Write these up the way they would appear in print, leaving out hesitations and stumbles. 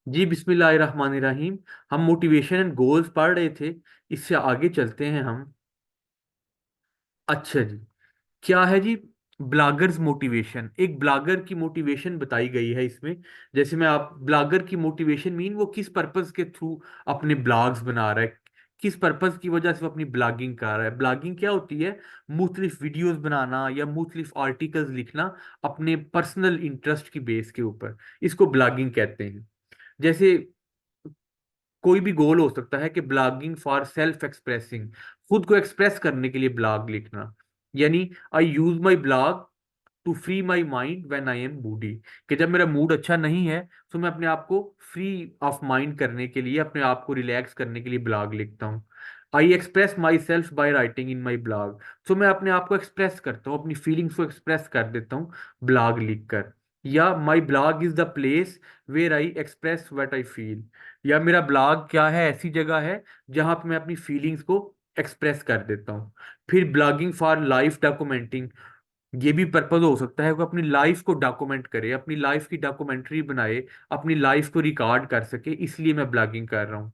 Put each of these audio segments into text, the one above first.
जी बिस्मिल्लाहिर्रहमानिर्रहीम। हम motivation and goals पढ़ रहे थे। इससे आगे चलते हैं हम। अच्छा जी, क्या है जी? ब्लॉगर्स मोटिवेशन, एक ब्लॉगर की मोटिवेशन बताई गई है इसमें। जैसे मैं आप ब्लॉगर की मोटिवेशन मीन वो किस पर्पस के थ्रू अपने ब्लॉग्स बना रहा है, किस पर्पस की वजह से वो अपनी ब्लॉगिंग कर रहा है। ब्लॉगिंग क्या होती है? मुख्तलिफ वीडियोस बनाना या मुख्तलिफ आर्टिकल्स लिखना अपने पर्सनल इंटरेस्ट की बेस के ऊपर, इसको ब्लॉगिंग कहते हैं। जैसे कोई भी गोल हो सकता है कि ब्लॉगिंग फॉर सेल्फ एक्सप्रेसिंग, खुद को एक्सप्रेस करने के लिए ब्लॉग लिखना। यानी I use my blog to free my mind when I am moody, कि जब मेरा मूड अच्छा नहीं है तो मैं अपने आप को फ्री ऑफ माइंड करने के लिए, अपने आप को रिलैक्स करने के लिए ब्लॉग लिखता हूँ। I express my self by writing in my blog, तो मैं अपने आप को एक्सप्रेस करता हूँ, अपनी फीलिंग्स को एक्सप्रेस कर देता हूँ ब्लॉग लिखकर। या my blog is the place where I express what I feel, या मेरा ब्लॉग क्या है, ऐसी जगह है जहां पे मैं अपनी फीलिंग्स को एक्सप्रेस कर देता हूँ। फिर ब्लॉगिंग फॉर लाइफ डॉक्यूमेंटिंग, ये भी पर्पज हो सकता है कि अपनी लाइफ को डॉक्यूमेंट करे, अपनी लाइफ की डॉक्यूमेंट्री बनाए, अपनी लाइफ को रिकॉर्ड कर सके, इसलिए मैं ब्लॉगिंग कर रहा हूँ।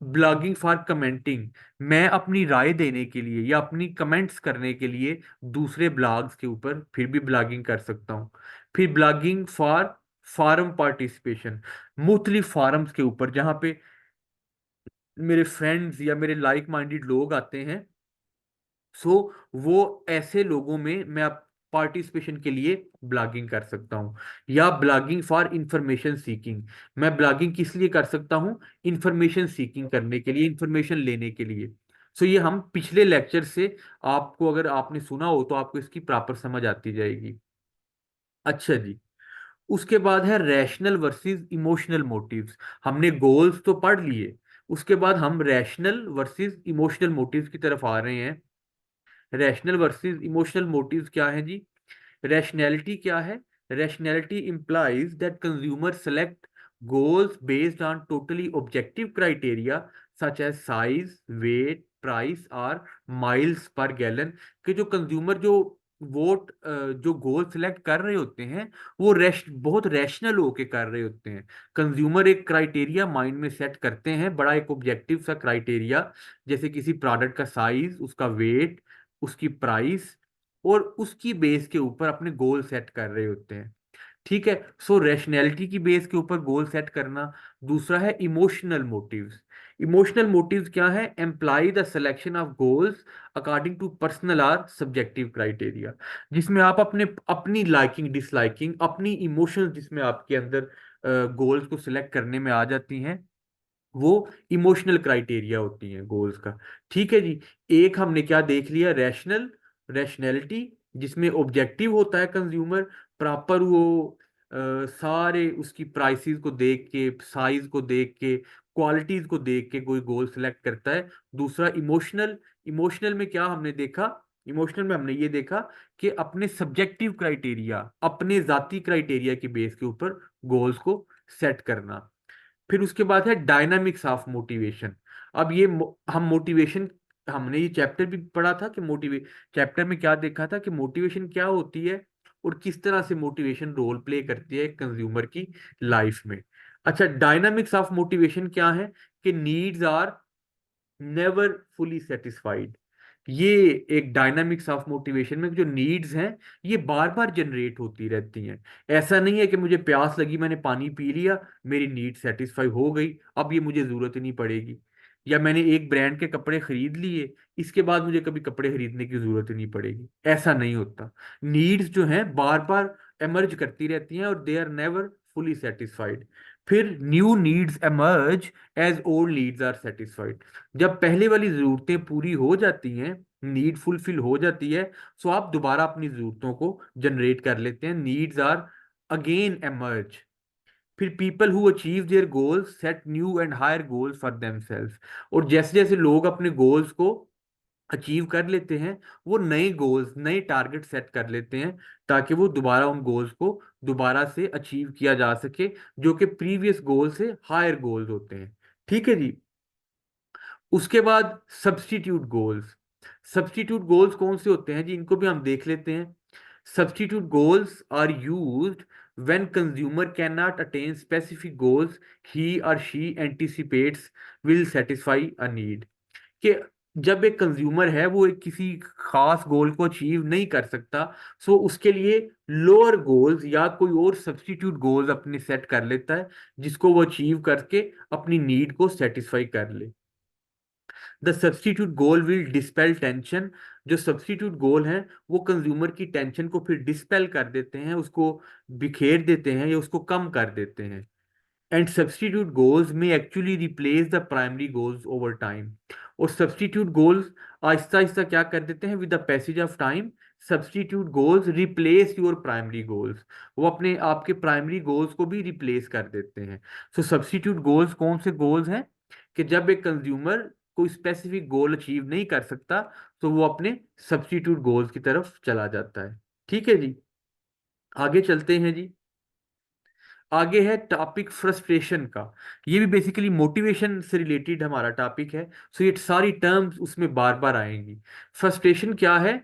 ब्लॉगिंग फॉर कमेंटिंग, मैं अपनी राय देने के लिए या अपनी कमेंट्स करने के लिए दूसरे ब्लॉग्स के ऊपर फिर भी ब्लॉगिंग कर सकता हूँ। फिर ब्लॉगिंग फॉर फारम पार्टिसिपेशन, मुख्तलिफ फारम्स के ऊपर जहाँ पे मेरे फ्रेंड्स या मेरे लाइक माइंडेड लोग आते हैं। सो वो ऐसे लोगों में मैं पार्टिसिपेशन के लिए ब्लॉगिंग कर सकता हूँ। या ब्लॉगिंग फॉर इंफॉर्मेशन सीकिंग, मैं ब्लॉगिंग किस लिए कर सकता हूँ? इंफॉर्मेशन सीकिंग करने के लिए, इंफॉर्मेशन लेने के लिए। सो ये हम पिछले लेक्चर से, आपको अगर आपने सुना हो तो आपको इसकी प्रॉपर समझ आती जाएगी। अच्छा जी, उसके बाद है रैशनल वर्सेस इमोशनल मोटिव्स। हमने गोल्स तो पढ़ लिए, उसके बाद हम रैशनल वर्सेस इमोशनल मोटिव्स की तरफ आ रहे हैं। रैशनल वर्सेस इमोशनल मोटिव्स क्या है जी? रैशनैलिटी क्या है? Rationality implies that consumers select goals based on totally objective criteria such as size, weight, price और miles per gallon। कि जो कंज्यूमर जो गोल सिलेक्ट कर रहे होते हैं वो बहुत रैशनल होके कर रहे होते हैं। कंज्यूमर एक क्राइटेरिया माइंड में सेट करते हैं, बड़ा एक ऑब्जेक्टिव सा क्राइटेरिया, जैसे किसी प्रोडक्ट का साइज, उसका वेट, उसकी प्राइस, और उसकी बेस के ऊपर अपने गोल सेट कर रहे होते हैं। ठीक है। सो रैशनैलिटी की बेस के ऊपर गोल सेट करना। दूसरा है इमोशनल मोटिव्स। इमोशनल मोटिव्स क्या है? Employ the selection of goals according to personal or subjective criteria, जिसमें आप अपने अपनी लाइकिंग डिसलाइकिंग, अपनी इमोशंस जिसमें आपके अंदर गोल्स को सिलेक्ट करने में आ जाती हैं, वो इमोशनल क्राइटेरिया होती हैं गोल्स का। ठीक है जी। एक हमने क्या देख लिया? रैशनैलिटी, जिसमें ऑब्जेक्टिव होता है कंज्यूमर, प्रॉपर वो सारे उसकी प्राइसेस को देख के, साइज को देख के, क्वालिटीज को देख के कोई गोल सेलेक्ट करता है। दूसरा इमोशनल, इमोशनल में क्या हमने देखा? इमोशनल में हमने ये देखा कि अपने सब्जेक्टिव क्राइटेरिया, अपने जाती क्राइटेरिया की बेस के ऊपर गोल्स को सेट करना। फिर उसके बाद है डायनामिक्स ऑफ मोटिवेशन। अब हम मोटिवेशन, हमने ये चैप्टर भी पढ़ा था कि चैप्टर में क्या देखा था कि मोटिवेशन क्या होती है और किस तरह से मोटिवेशन रोल प्ले करती है कंज्यूमर की लाइफ में। अच्छा, डायनामिक्स ऑफ मोटिवेशन क्या है? कि needs are never fully satisfied. ये एक डायनामिक्स ऑफ मोटिवेशन में जो नीड्स हैं ये बार बार जनरेट होती रहती हैं। ऐसा नहीं है कि मुझे प्यास लगी, मैंने पानी पी लिया, मेरी नीड सेटिस्फाई हो गई, अब ये मुझे जरूरत ही नहीं पड़ेगी। या मैंने एक ब्रांड के कपड़े खरीद लिए, इसके बाद मुझे कभी कपड़े खरीदने की जरूरत ही नहीं पड़ेगी। ऐसा नहीं होता। नीड्स जो हैं बार बार एमर्ज करती रहती हैं और they are never fully satisfied. फिर new needs emerge as old needs are satisfied. जब पहले वाली जरूरतें पूरी हो जाती हैं, नीड फुलफिल हो जाती है, सो आप दोबारा अपनी जरूरतों को जनरेट कर लेते हैं। Needs are again emerge. फिर people who achieve their goals set new and higher goals for themself. और जैसे जैसे लोग अपने गोल्स को अचीव कर लेते हैं, वो नए गोल्स, नए टारगेट सेट कर लेते हैं, ताकि वो दोबारा उन गोल्स को दोबारा से अचीव किया जा सके, जो कि प्रीवियस गोल से हायर गोल्स होते हैं। ठीक है जी। उसके बाद सब्स्टिट्यूट गोल्स। सब्स्टिट्यूट गोल्स कौन से होते हैं जी? इनको भी हम देख लेते हैं। Substitute goals are used when consumer cannot attain specific goals he or she anticipates will satisfy a need। कि जब एक कंज्यूमर है वो एक किसी खास गोल को अचीव नहीं कर सकता, सो उसके लिए लोअर गोल्स या कोई और सब्स्टिट्यूट गोल्स अपने सेट कर लेता है, जिसको वो अचीव करके अपनी नीड को सेटिस्फाई कर ले। The substitute goal will dispel tension. जो सब्स्टिट्यूट गोल हैं वो कंज्यूमर की टेंशन को फिर डिस्पेल कर देते हैं, उसको बिखेर देते हैं या उसको कम कर देते हैं। एंड सब्स्टिट्यूट गोल्स में actually replace the primary goals over time. और सब्स्टिट्यूट गोल्स आहिस्ता आहिस्ता क्या कर देते हैं, with the passage of time substitute goals replace your primary goals. वो अपने आपके प्राइमरी गोल्स को भी रिप्लेस कर देते हैं। सो सब्स्टिट्यूट गोल्स कौन से गोल्स हैं कि जब एक कंज्यूमर कोई स्पेसिफिक गोल अचीव नहीं कर सकता तो वो अपने सब्स्टिट्यूट गोल्स की तरफ चला जाता है। ठीक है जी, आगे चलते हैं जी। आगे है टॉपिक फ्रस्ट्रेशन का। ये भी बेसिकली मोटिवेशन से रिलेटेड हमारा टॉपिक है, सो ये सारी टर्म्स उसमें बार बार आएंगी। फ्रस्ट्रेशन क्या है?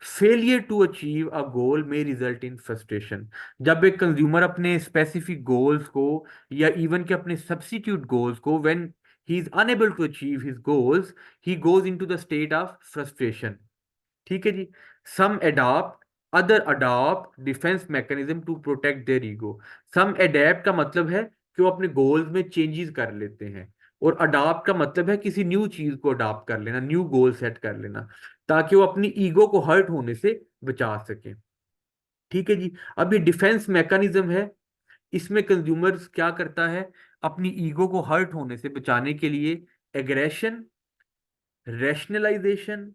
फेलियर टू अचीव अ गोल में रिजल्ट इन फ्रस्ट्रेशन। जब एक कंज्यूमर अपने स्पेसिफिक गोल्स को या इवन के अपने सब्स्टिट्यूट गोल्स को when he is unable to achieve his goals, he goes into the state of frustration. ठीक है जी। Some adopt, other adopt defence mechanism to protect their ego. Some adept का मतलब है कि वो अपने गोल्स में चेंजेस कर लेते हैं, और अडॉप्ट का मतलब है किसी न्यू चीज को अडॉप्ट कर लेना, न्यू गोल सेट कर लेना, ताकि वो अपनी ईगो को हर्ट होने से बचा सके। ठीक है जी। अब ये डिफेंस मैकेनिज्म है, इसमें कंज्यूमर्स क्या करता है, अपनी ईगो को हर्ट होने से बचाने के लिए aggression, rationalization,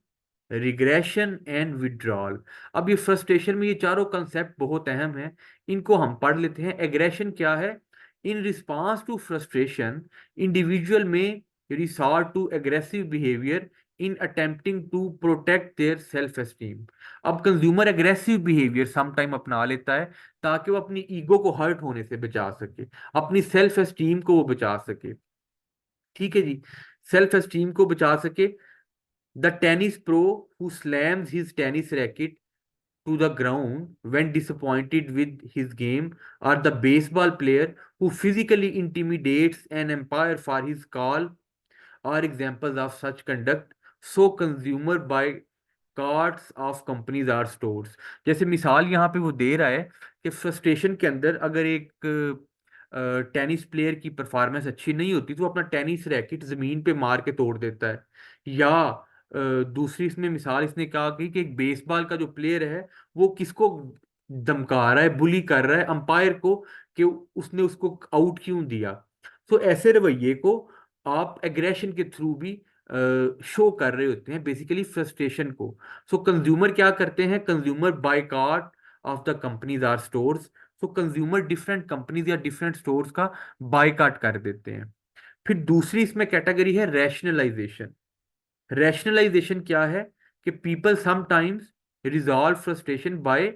regression and withdrawal. अब ये फ्रस्ट्रेशन में ये चारों कंसेप्ट बहुत अहम है, इनको हम पढ़ लेते हैं। एग्रेशन क्या है? In response to frustration individual में resort to aggressive behaviour in attempting to protect their self esteem. अब कंज्यूमर एग्रेसिव बिहेवियर समटाइम अपना लेता है ताकि वो अपनी ईगो को हर्ट होने से बचा सके, अपनी सेल्फ एस्टीम को वो बचा सके। ठीक है जी, सेल्फ एस्टीम को बचा सके। The tennis pro who slams his tennis racket to the ground when disappointed with his game, or the baseball player who physically intimidates an umpire for his call, are examples of such conduct. So consumer by cards of companies or stores. जैसे मिसाल यहाँ पे वो दे रहा है कि frustration के अंदर अगर एक टेनिस प्लेयर की परफॉर्मेंस अच्छी नहीं होती तो वो अपना टेनिस रैकेट जमीन पे मार के तोड़ देता है। या दूसरी इसमें मिसाल इसने कहा कि एक बेसबॉल का जो प्लेयर है वो किसको धमका रहा है, बुली कर रहा है अंपायर को, कि उसने उसको आउट क्यों दिया। तो ऐसे रवैये को आप एग्रेशन के थ्रू भी शो कर रहे होते हैं, बेसिकली फ्रस्ट्रेशन को। सो कंज्यूमर क्या करते हैं, consumer boycott of the companies or stores. So consumer different companies या डिफरेंट स्टोर्स का बायकॉट कर देते हैं। फिर दूसरी इसमें कैटेगरी है रैशनलाइजेशन। रैशनलाइजेशन क्या है कि people sometimes resolve frustration bye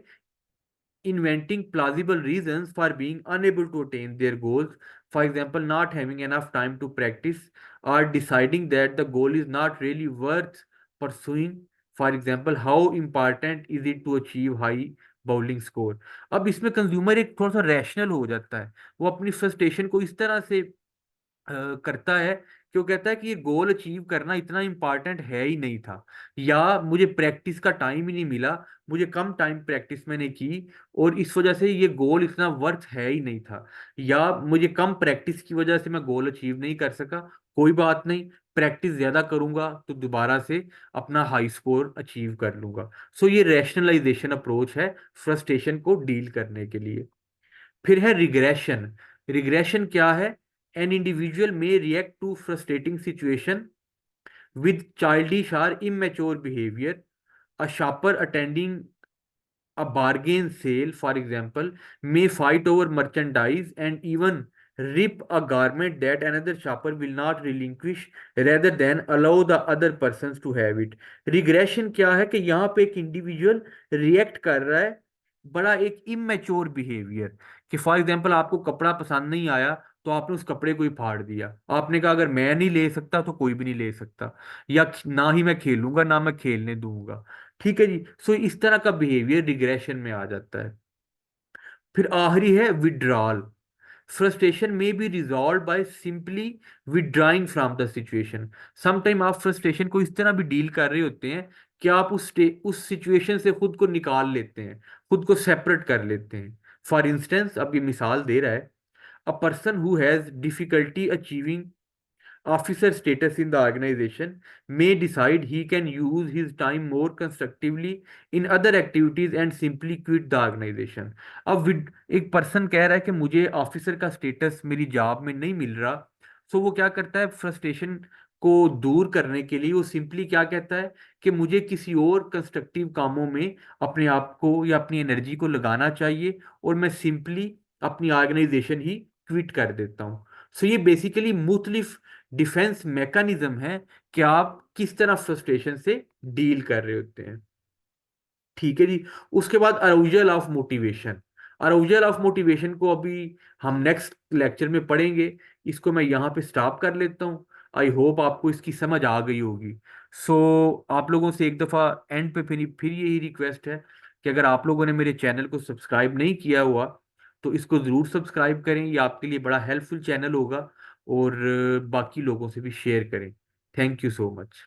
inventing plausible reasons for being unable to attain their goals. For example, not having enough time to practice, or deciding that the goal is not really worth pursuing. For example, how important is it to achieve high bowling score? अब इसमें consumer एक थोड़ा सा rational हो जाता है, वो अपनी फ्रस्ट्रेशन को इस तरह से करता है कि वो कहता है कि ये गोल अचीव करना इतना इम्पॉर्टेंट है ही नहीं था, या मुझे प्रैक्टिस का टाइम ही नहीं मिला, मुझे कम टाइम प्रैक्टिस मैंने की और इस वजह से ये गोल इतना वर्थ है ही नहीं था, या मुझे कम प्रैक्टिस की वजह से मैं गोल अचीव नहीं कर सका। कोई बात नहीं, प्रैक्टिस ज्यादा करूंगा तो दोबारा से अपना हाई स्कोर अचीव कर लूंगा। सो ये रैशनलाइजेशन अप्रोच है फ्रस्ट्रेशन को डील करने के लिए। फिर है रिग्रेशन। रिग्रेशन क्या है? An individual may react to frustrating situation with childish or immature behavior. A shopper attending a bargain sale, for example, may fight over merchandise and even rip a garment that another shopper will not relinquish rather than allow the other persons to have it. Regression क्या है कि यहाँ पे एक individual react कर रहा है बड़ा एक इमेच्योर बिहेवियर, कि फॉर एग्जांपल आपको कपड़ा पसंद नहीं आया तो आपने उस कपड़े को ही फाड़ दिया, आपने कहा अगर मैं नहीं ले सकता तो कोई भी नहीं ले सकता, या ना ही मैं खेलूंगा ना मैं खेलने दूंगा। ठीक है जी। सो इस तरह का बिहेवियर रिग्रेशन में आ जाता है। फिर आखिरी है विड्रॉल। फ्रस्ट्रेशन में be resolve by simply withdrawing from the situation. Sometime आप फ्रस्ट्रेशन को इस तरह भी डील कर रहे होते हैं कि आप उस सिचुएशन से खुद को निकाल लेते हैं, खुद को सेपरेट कर लेते हैं। फॉर इंस्टेंस, अब ये मिसाल दे रहा है, a person who has difficulty achieving officer status in the organization may decide he can use his time more constructively in other activities and simply quit the organization। अब एक पर्सन कह रहा है कि मुझे ऑफिसर का स्टेटस मेरी job में नहीं मिल रहा, सो वो क्या करता है, फ्रस्ट्रेशन को दूर करने के लिए वो सिंपली क्या कहता है कि मुझे किसी और कंस्ट्रक्टिव कामों में अपने आप को या अपनी एनर्जी को लगाना चाहिए, और मैं सिंपली अपनी ऑर्गेनाइजेशन ही क्विट कर देता हूँ। सो ये बेसिकली मुख्तलिफ डिफेंस मैकेनिज्म है कि आप किस तरह फ्रस्ट्रेशन से डील कर रहे होते हैं। ठीक है जी। उसके बाद arousal of motivation. Arousal of motivation को अभी हम नेक्स्ट लेक्चर में पढ़ेंगे। इसको मैं यहाँ पे स्टॉप कर लेता हूँ। आई होप आपको इसकी समझ आ गई होगी। सो आप लोगों से एक दफ़ा एंड पे फिर यही रिक्वेस्ट है कि अगर आप लोगों ने मेरे चैनल को सब्सक्राइब नहीं किया हुआ तो इसको ज़रूर सब्सक्राइब करें, ये आपके लिए बड़ा हेल्पफुल चैनल होगा। और बाकी लोगों से भी शेयर करें। Thank you so much.